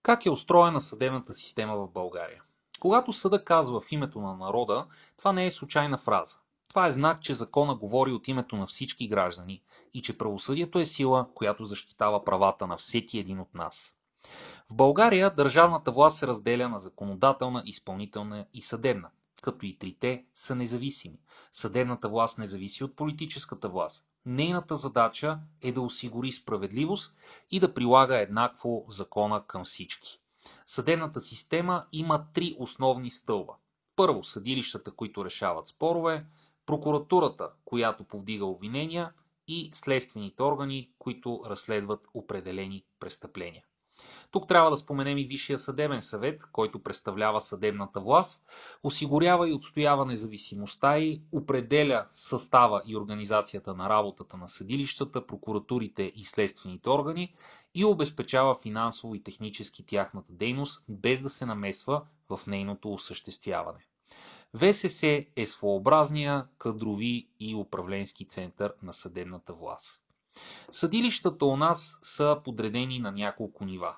Как е устроена съдебната система в България? Когато съда казва в името на народа, това не е случайна фраза. Това е знак, че закона говори от името на всички граждани и че правосъдието е сила, която защитава правата на всеки един от нас. В България държавната власт се разделя на законодателна, изпълнителна и съдебна, като и трите са независими. Съдебната власт не зависи от политическата власт. Нейната задача е да осигури справедливост и да прилага еднакво закона към всички. Съдебната система има три основни стълба. Първо, съдилищата, които решават спорове, прокуратурата, която повдига обвинения и следствените органи, които разследват определени престъпления. Тук трябва да споменем и Висшия съдебен съвет, който представлява съдебната власт, осигурява и отстоява независимостта и определя състава и организацията на работата на съдилищата, прокуратурите и следствените органи и обезпечава финансово и технически тяхната дейност, без да се намесва в нейното осъществяване. ВСС е своеобразния кадрови и управленски център на съдебната власт. Съдилищата у нас са подредени на няколко нива: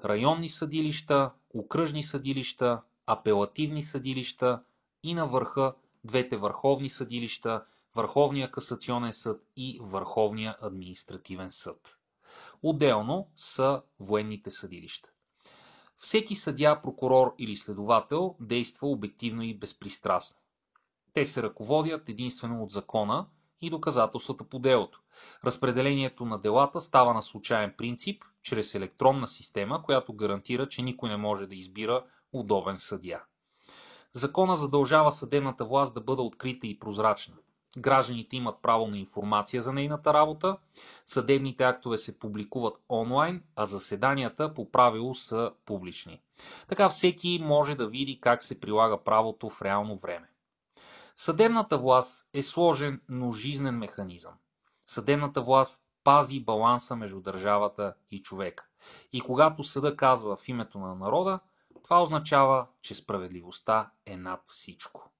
районни съдилища, окръжни съдилища, апелативни съдилища и на върха двете върховни съдилища, Върховния касационен съд и Върховния административен съд. Отделно са военните съдилища. Всеки съдия, прокурор или следовател действа обективно и безпристрастно. Те се ръководят единствено от закона и доказателствата по делото. Разпределението на делата става на случайен принцип, чрез електронна система, която гарантира, че никой не може да избира удобен съдия. Закона задължава съдебната власт да бъде открита и прозрачна. Гражданите имат право на информация за нейната работа, съдебните актове се публикуват онлайн, а заседанията по правило са публични. Така всеки може да види как се прилага правото в реално време. Съдебната власт е сложен, но жизнен механизъм. Съдебната власт пази баланса между държавата и човека. И когато съда казва в името на народа, това означава, че справедливостта е над всичко.